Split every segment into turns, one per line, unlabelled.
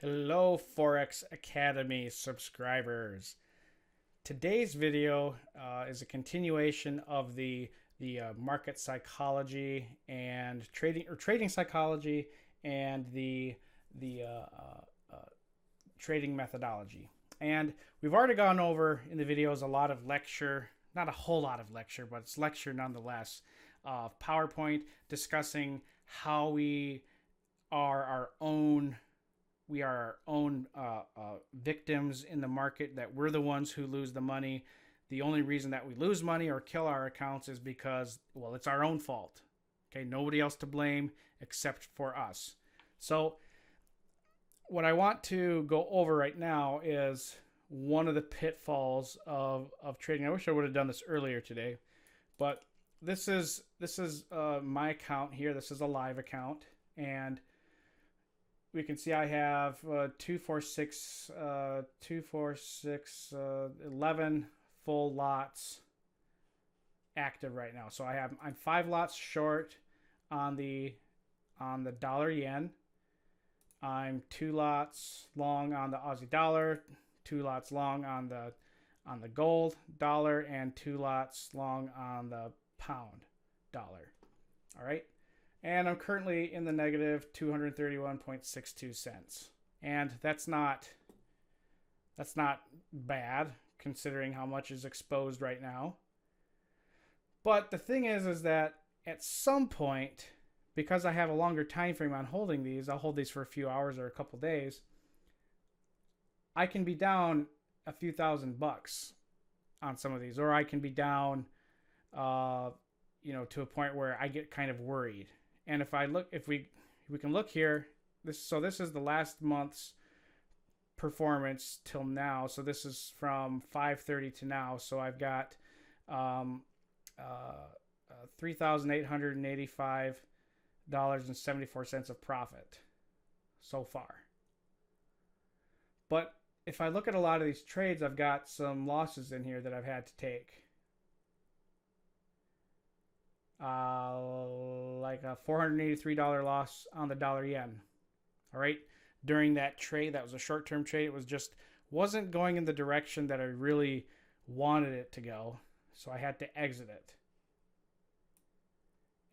Hello, Forex Academy subscribers. Today's video is a continuation of the market psychology and trading psychology and the trading methodology. And we've already gone over in the videos a lot of lecture, not a whole lot of lecture, but it's lecture nonetheless, of PowerPoint discussing how are our own we are our own victims in the market, that we're the ones who lose the money. The only reason that we lose money or kill our accounts is because, well, it's our own fault. Okay, nobody else to blame except for us. So what I want to go over right now is one of the pitfalls of trading. I wish I would have done this earlier today, but this is my account here. This is a live account, and we can see I have 11 full lots active right now. So I'm 5 lots short on the dollar yen. I'm 2 lots long on the Aussie dollar, 2 lots long on the gold dollar, and 2 lots long on the pound dollar. All right. And I'm currently in the negative 231.62 cents. And that's not bad considering how much is exposed right now. But the thing is that at some point, because I have a longer time frame on holding these, I'll hold these for a few hours or a couple days, I can be down a few $1,000 on some of these, or I can be down to a point where I get kind of worried. And if we can look here, this is the last month's performance till now. So this is from 5:30 to now. So I've got $3,885.74 of profit so far. But if I look at a lot of these trades, I've got some losses in here that I've had to take. Like a $483 loss on the dollar yen. All right. During that trade, that was a short-term trade. It wasn't going in the direction that I really wanted it to go. So I had to exit it.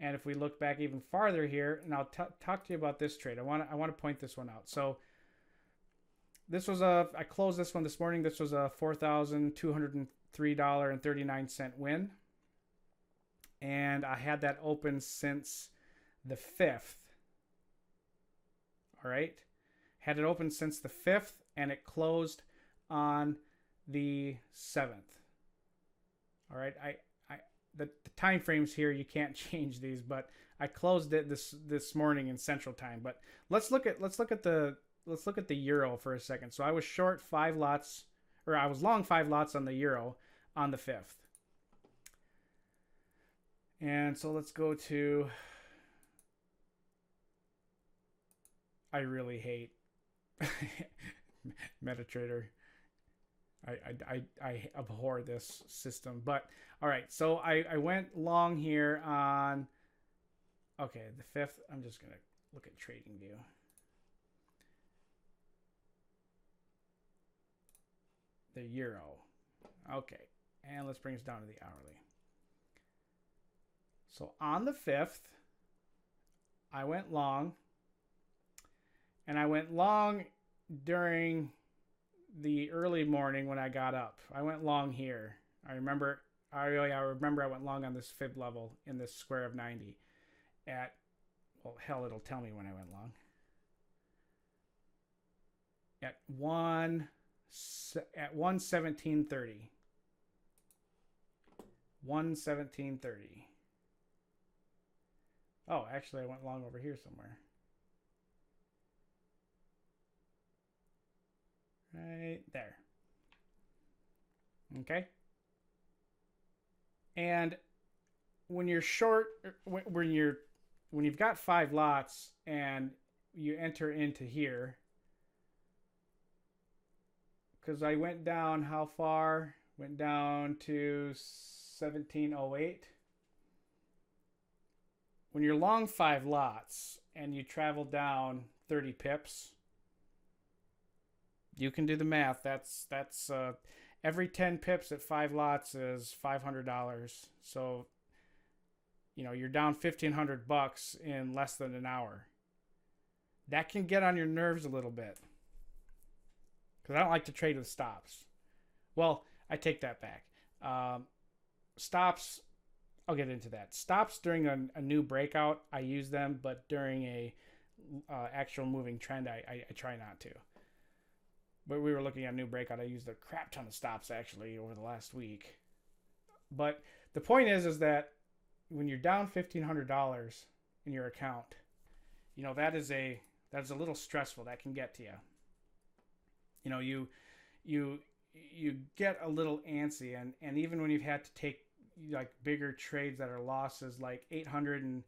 And if we look back even farther here, and I'll talk to you about this trade. I want to point this one out. So I closed this one this morning. This was a $4,203.39 win. And I had that open since the 5th. All right. Had it open since the 5th, and it closed on the 7th. All right. The time frames here, you can't change these, but I closed it this morning in Central Time. But let's look at the euro for a second. So I was short 5 lots, or I was long 5 lots on the euro on the 5th. And so let's go to, I really hate MetaTrader. I abhor this system. But all right, so I went long here on, okay, the 5th. I'm just going to look at TradingView. The euro. Okay, and let's bring this down to the hourly. So on the 5th, I went long, and I went long during the early morning when I got up. I went long here. I remember I went long on this fib level in this square of 90 at, well, hell, it'll tell me when I went long. At 1:17:30. 1:17:30. Oh, actually, I went long over here somewhere. Right there. Okay. And when you're short, when you've got 5 lots and you enter into here, because I went down how far? Went down to 1708. When you're long 5 lots and you travel down 30 pips, You can do the math. That's every 10 pips at 5 lots is $500. So, you're down $1,500 in less than an hour. That can get on your nerves a little bit. Because I don't like to trade with stops. Well, I take that back. Stops, I'll get into that. Stops during a new breakout, I use them, but during a actual moving trend, I try not to. But we were looking at a new breakout. I used a crap ton of stops actually over the last week. But the point is that when you're down $1,500 in your account, that is a little stressful. That can get to you. You get a little antsy, and even when you've had to take like bigger trades that are losses, like $878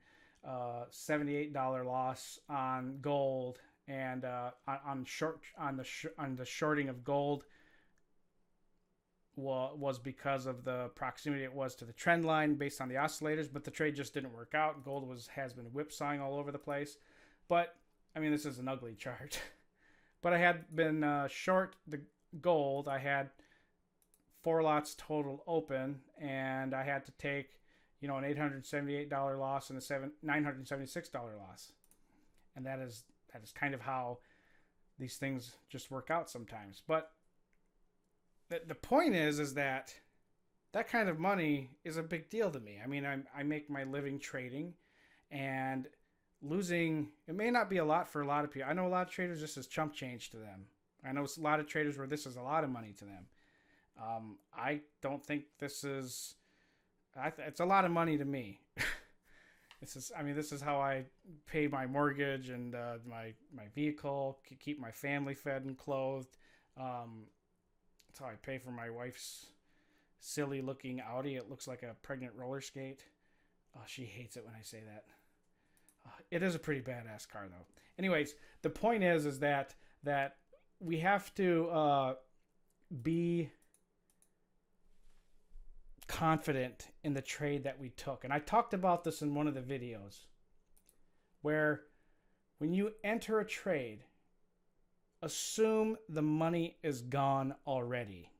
loss on gold. And on the shorting of gold was because of the proximity it was to the trend line based on the oscillators, but the trade just didn't work out. Gold has been whipsawing all over the place, but I mean, this is an ugly chart. But I had been short the gold. I had 4 lots total open, and I had to take an $878 loss and a $976 loss, and that is kind of how these things just work out sometimes. But the point is that kind of money is a big deal to me. I mean, I make my living trading, and losing, it may not be a lot for a lot of people. I know a lot of traders, this is chump change to them. I know a lot of traders where this is a lot of money to them. I don't think this is, it's a lot of money to me. This is how I pay my mortgage and my vehicle, keep my family fed and clothed. That's how I pay for my wife's silly looking Audi. It looks like a pregnant roller skate. Oh, she hates it when I say that. It is a pretty badass car though. Anyways, the point is that we have to be confident in the trade that we took. And I talked about this in one of the videos, where when you enter a trade, assume the money is gone already.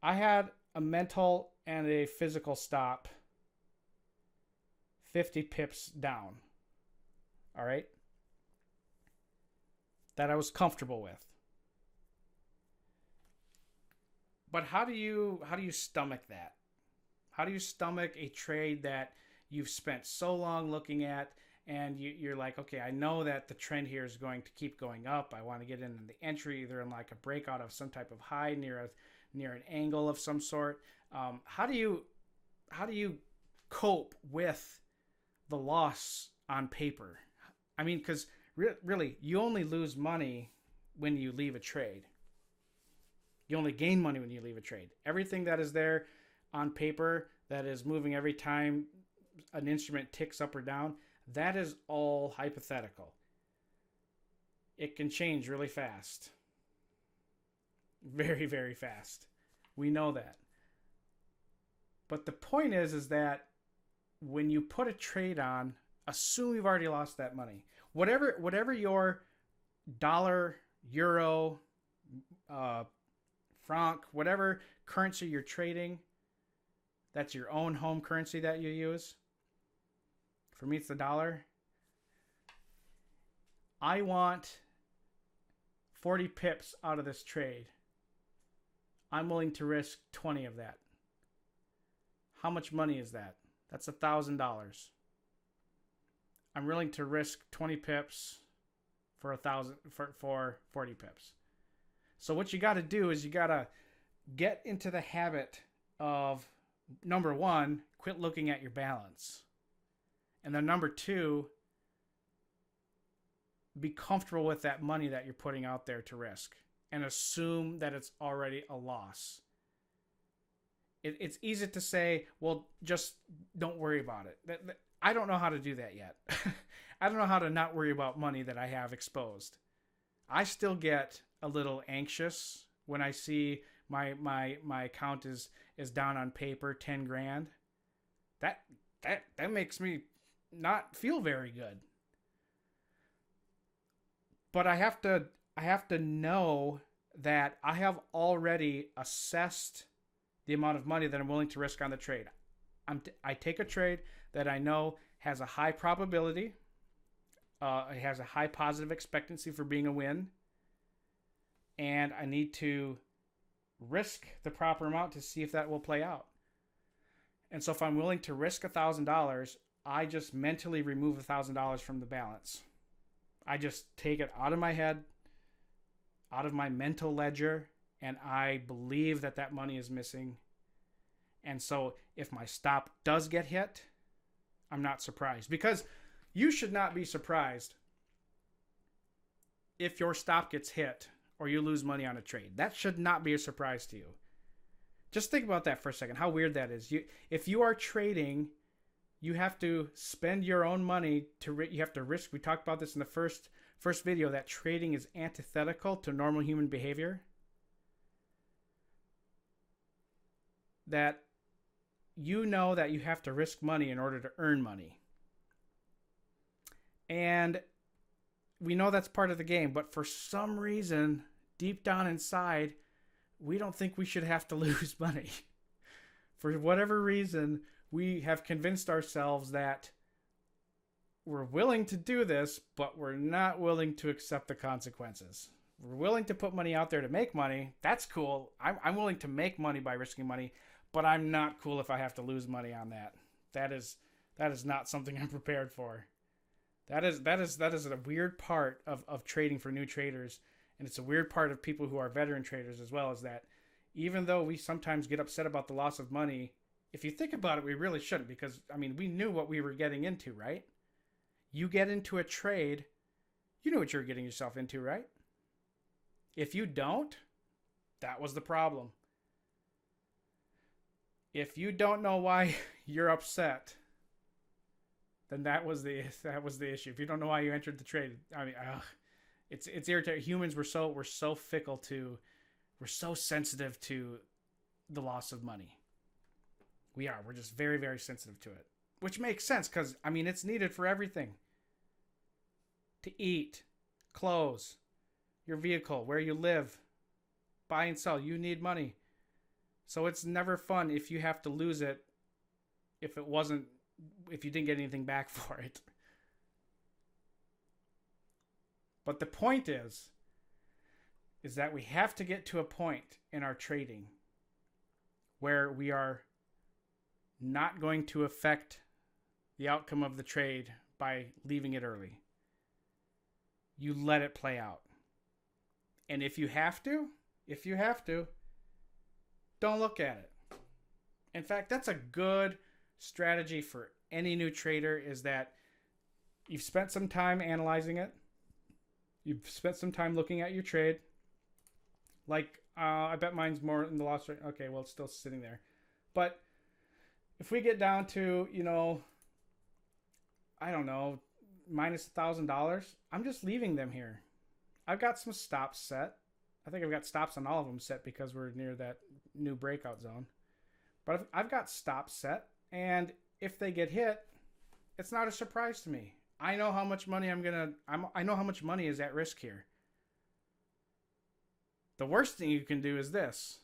I had a mental and a physical stop 50 pips down. All right? That I was comfortable with. But how do you stomach that? How do you stomach a trade that you've spent so long looking at, and you're like, okay, I know that the trend here is going to keep going up. I want to get in the entry either in like a breakout of some type of high near an angle of some sort. How do you cope with the loss on paper? I mean, because really, you only lose money when you leave a trade. You only gain money when you leave a trade. Everything that is there on paper that is moving every time an instrument ticks up or down, that is all hypothetical. It can change really fast. Very, very fast. We know that. But the point is that when you put a trade on, assume you've already lost that money. Whatever your dollar, euro, franc, whatever currency you're trading, that's your own home currency that you use. For me, it's the dollar. I want 40 pips out of this trade. I'm willing to risk 20 of that. How much money is that? That's $1,000. I'm willing to risk 20 pips for 40 pips. So what you got to do is you got to get into the habit of, number one, quit looking at your balance. And then number two, be comfortable with that money that you're putting out there to risk and assume that it's already a loss. It's easy to say, well, just don't worry about it. I don't know how to do that yet. I don't know how to not worry about money that I have exposed. I still get a little anxious when I see my account is down on paper 10 grand. That makes me not feel very good. but I have to know that I have already assessed the amount of money that I'm willing to risk on the trade. I take a trade that I know has a high probability, it has a high positive expectancy for being a win, and I need to risk the proper amount to see if that will play out. And so if I'm willing to risk $1,000, I just mentally remove $1,000 from the balance. I just take it out of my head, out of my mental ledger, and I believe that that money is missing. And so if my stop does get hit, I'm not surprised, because you should not be surprised if your stop gets hit or you lose money on a trade. That should not be a surprise to you. Just think about that for a second, how weird that is. If you are trading, you have to spend your own money you have to risk. We talked about this in the first video, that trading is antithetical to normal human behavior. That you know that you have to risk money in order to earn money. And we know that's part of the game, but for some reason, deep down inside, we don't think we should have to lose money. For whatever reason, we have convinced ourselves that we're willing to do this, but we're not willing to accept the consequences. We're willing to put money out there to make money. That's cool. I'm willing to make money by risking money, but I'm not cool if I have to lose money on that. That is not something I'm prepared for. That is a weird part of trading for new traders. And it's a weird part of people who are veteran traders as well, is that even though we sometimes get upset about the loss of money, if you think about it, we really shouldn't, because, I mean, we knew what we were getting into, right? You get into a trade, you know what you're getting yourself into, right? If you don't, that was the problem. If you don't know why you're upset, then that was the issue. If you don't know why you entered the trade, I mean, it's irritating. Humans, we're so fickle we're so sensitive to the loss of money. We're just very, very sensitive to it, which makes sense, because, I mean, it's needed for everything. To eat, clothes, your vehicle, where you live, buy and sell, you need money. So it's never fun if you have to lose it if you didn't get anything back for it. But the point is that we have to get to a point in our trading where we are not going to affect the outcome of the trade by leaving it early. You let it play out. And if you have to, don't look at it. In fact, that's a good strategy for any new trader, is that you've spent some time analyzing it. You've spent some time looking at your trade. Like, I bet mine's more in the loss rate. Okay, well, it's still sitting there. But if we get down to, I don't know, minus $1,000, I'm just leaving them here. I've got some stops set. I think I've got stops on all of them set because we're near that new breakout zone. But I've got stops set, and if they get hit, it's not a surprise to me. I know how much money I know how much money is at risk here. The worst thing you can do is this,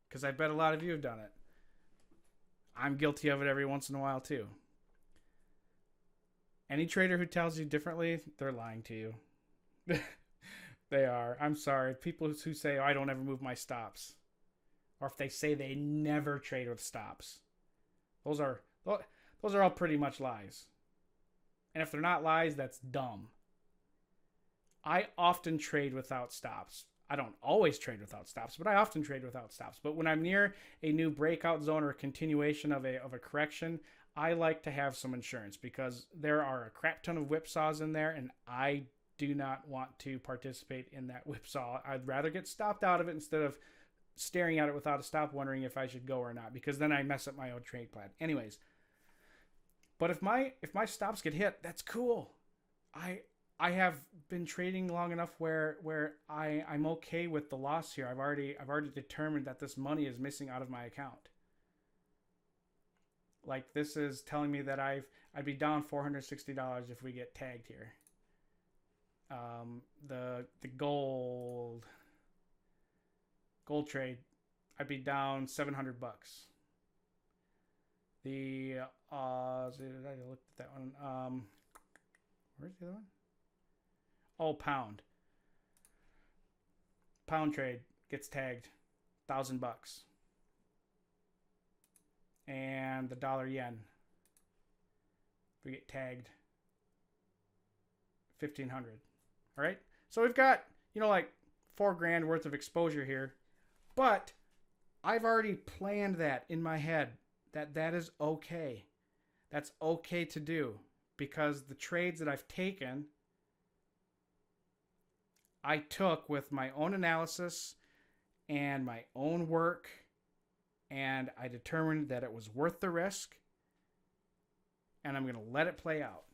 because I bet a lot of you have done it. I'm guilty of it every once in a while too. Any trader who tells you differently, they're lying to you. They are. I'm sorry. People who say, I don't ever move my stops, or if they say they never trade with stops, those are all pretty much lies. And if they're not lies, that's dumb. I often trade without stops. I don't always trade without stops, but I often trade without stops. But when I'm near a new breakout zone or a continuation of a correction, I like to have some insurance, because there are a crap ton of whipsaws in there, and I do not want to participate in that whipsaw. I'd rather get stopped out of it instead of staring at it without a stop, wondering if I should go or not, because then I mess up my own trade plan. Anyways, but if my stops get hit, that's cool. I have been trading long enough where I'm okay with the loss here. I've already determined that this money is missing out of my account. Like, this is telling me that I'd be down $460 if we get tagged here. The gold trade, I'd be down $700. The I looked at that one. Where's the other one? Oh, pound trade gets tagged $1,000, and the dollar yen, we get tagged 1,500. All right, so we've got like $4,000 worth of exposure here, but I've already planned that in my head that is okay. That's okay to do, because the trades that I've taken, I took with my own analysis and my own work, and I determined that it was worth the risk, and I'm going to let it play out.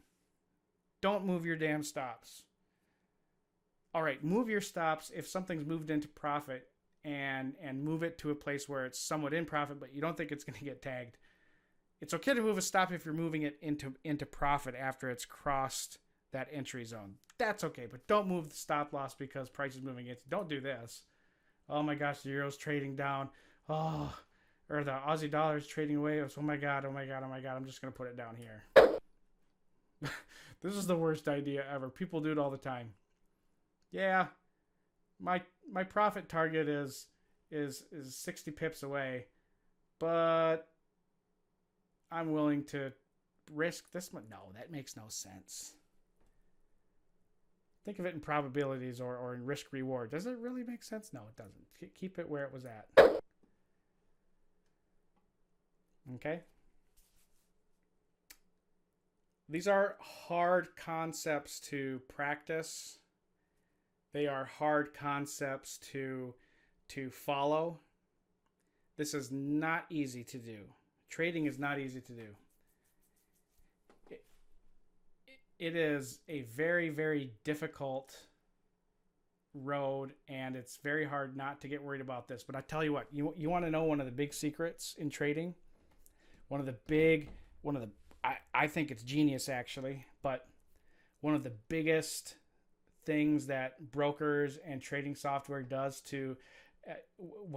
Don't move your damn stops. All right, move your stops if something's moved into profit, and move it to a place where it's somewhat in profit, but you don't think it's going to get tagged. It's okay to move a stop if you're moving it into profit after it's crossed that entry zone. That's okay, but don't move the stop loss because price is moving into. Don't do this. Oh my gosh, the euro's trading down. Oh, or the Aussie dollar is trading away. Oh my god, oh my god, oh my god. I'm just going to put it down here. This is the worst idea ever. People do it all the time. Yeah, my profit target is 60 pips away, but I'm willing to risk this much. No, that makes no sense. Think of it in probabilities or in risk reward. Does it really make sense? No, it doesn't. Keep it where it was at. Okay. These are hard concepts to practice. They are hard concepts to follow. This is not easy to do. Trading is not easy to do. It is a very, very difficult road, and it's very hard not to get worried about this. But I tell you what, you want to know one of the big secrets in trading? I think it's genius actually, but one of the biggest things that brokers and trading software does to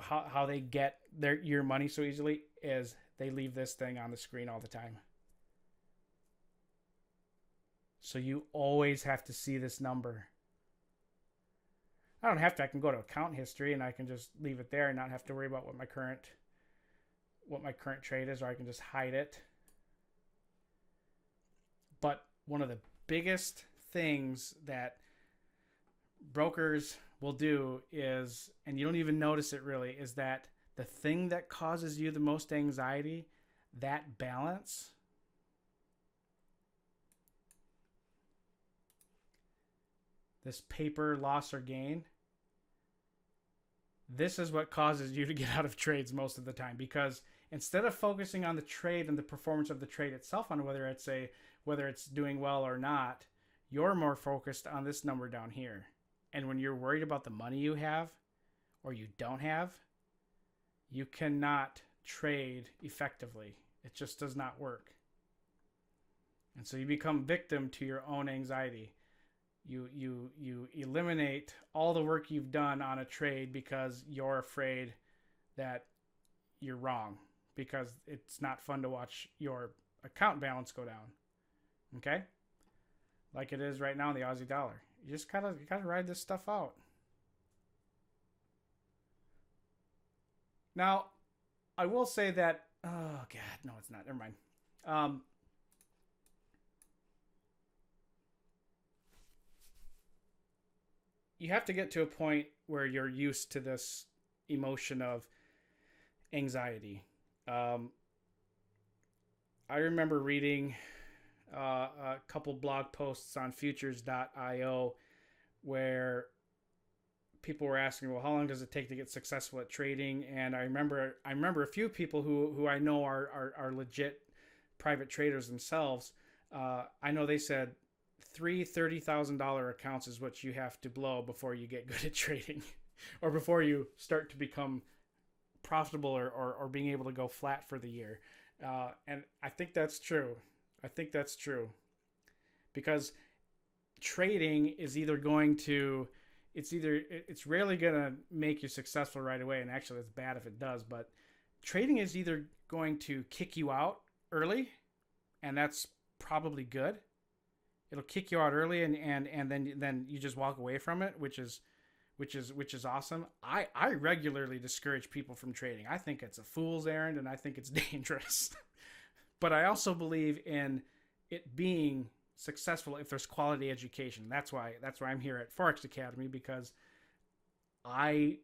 how they get your money so easily is they leave this thing on the screen all the time. So you always have to see this number. I don't have to. I can go to account history and I can just leave it there and not have to worry about what my current trade is, or I can just hide it. But one of the biggest things that brokers will do is, and you don't even notice it really, is that the thing that causes you the most anxiety, that balance, this paper loss or gain, this is what causes you to get out of trades most of the time, because instead of focusing on the trade and the performance of the trade itself, on whether it's doing well or not, you're more focused on this number down here. And when you're worried about the money you have or you don't have, you cannot trade effectively. It just does not work. And so you become victim to your own anxiety. You eliminate all the work you've done on a trade because you're afraid that you're wrong, because it's not fun to watch your account balance go down. Okay? Like it is right now in the Aussie dollar. You just gotta ride this stuff out. Now, I will say that, oh God, no, it's not. Never mind. You have to get to a point where you're used to this emotion of anxiety. I remember reading a couple blog posts on futures.io where people were asking, well, how long does it take to get successful at trading? And I remember a few people who I know are legit private traders themselves. I know they said three $30,000 accounts is what you have to blow before you get good at trading, or before you start to become profitable or being able to go flat for the year. And I think that's true. Because trading is either going to, it's rarely going to make you successful right away. And actually, it's bad if it does. But trading is either going to kick you out early, and that's probably good. It'll kick you out early, and then you just walk away from it, which is awesome. I regularly discourage people from trading. I think it's a fool's errand, and I think it's dangerous. But I also believe in it being successful if there's quality education. That's why I'm here at Forex Academy, because I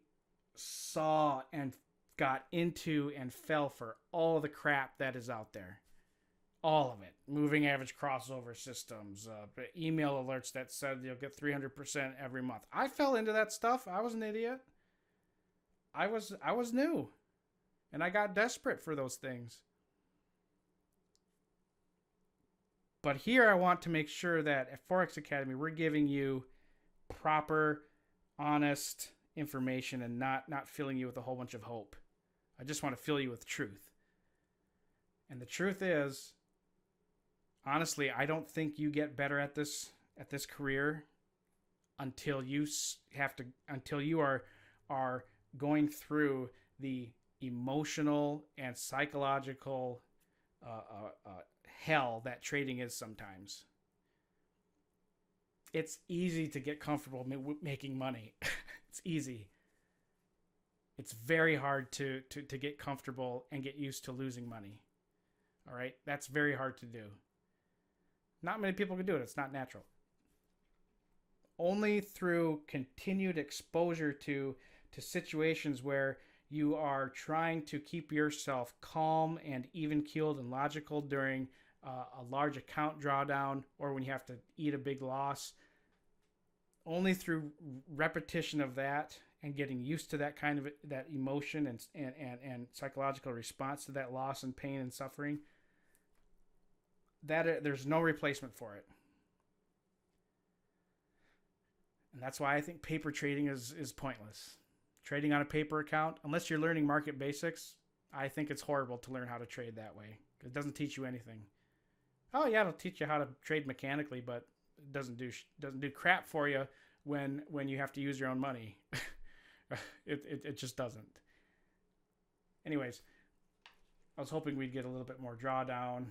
saw and got into and fell for all the crap that is out there. All of it. Moving average crossover systems, email alerts that said you'll get 300% every month. I fell into that stuff. I was an idiot. I was new, and I got desperate for those things. But here I want to make sure that at Forex Academy, we're giving you proper, honest information and not filling you with a whole bunch of hope. I just want to fill you with truth. And the truth is, honestly, I don't think you get better at this career until you are going through the emotional and psychological hell that trading is sometimes. It's easy to get comfortable making money. It's easy. It's very hard to get comfortable and get used to losing money. All right? That's very hard to do. Not many people can do it. It's not natural. Only through continued exposure to situations where you are trying to keep yourself calm and even-keeled and logical during a large account drawdown, or when you have to eat a big loss. Only through repetition of that and getting used to that kind of that emotion and psychological response to that loss and pain and suffering, that there's no replacement for it. And that's why I think paper trading is pointless. Trading on a paper account, unless you're learning market basics, I think it's horrible to learn how to trade that way. It doesn't teach you anything. Oh yeah, it'll teach you how to trade mechanically, but it doesn't do crap for you when you have to use your own money. It just doesn't. Anyways, I was hoping we'd get a little bit more drawdown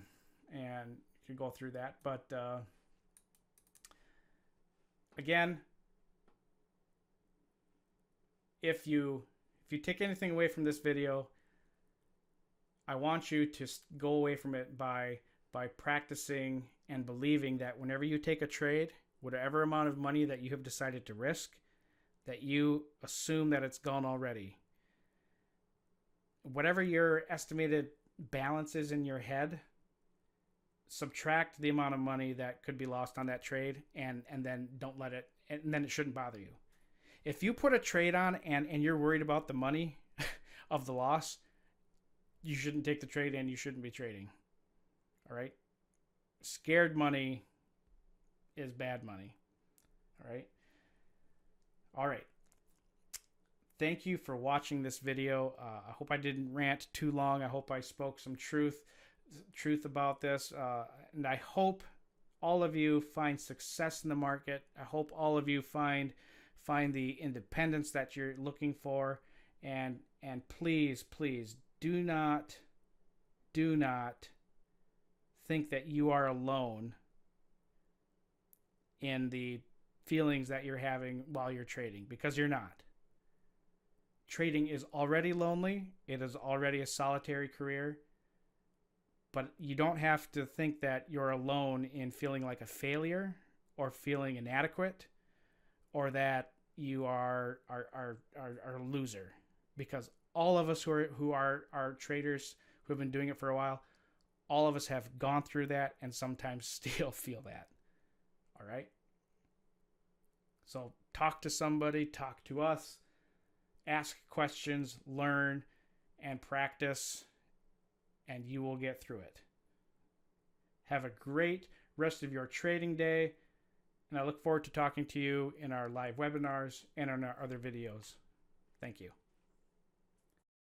and could go through that, but again, if you take anything away from this video, I want you to go away from it by practicing and believing that whenever you take a trade, whatever amount of money that you have decided to risk, that you assume that it's gone already. Whatever your estimated balance is in your head, subtract the amount of money that could be lost on that trade, and then don't let it, and then it shouldn't bother you. If you put a trade on and you're worried about the money of the loss, you shouldn't take the trade and you shouldn't be trading. All right? Scared money is bad money. All right? All right. Thank you for watching this video. I hope I didn't rant too long. I hope I spoke some truth about this. And I hope all of you find success in the market. I hope all of you find the independence that you're looking for, and please do not think that you are alone in the feelings that you're having while you're trading, because you're not. Trading is already lonely. It is already a solitary career, but you don't have to think that you're alone in feeling like a failure or feeling inadequate, or that you are a loser, because all of us who are traders who have been doing it for a while, all of us have gone through that and sometimes still feel that. All right? So talk to somebody, talk to us, ask questions, learn, and practice, and you will get through it. Have a great rest of your trading day. And I look forward to talking to you in our live webinars and on our other videos. Thank you.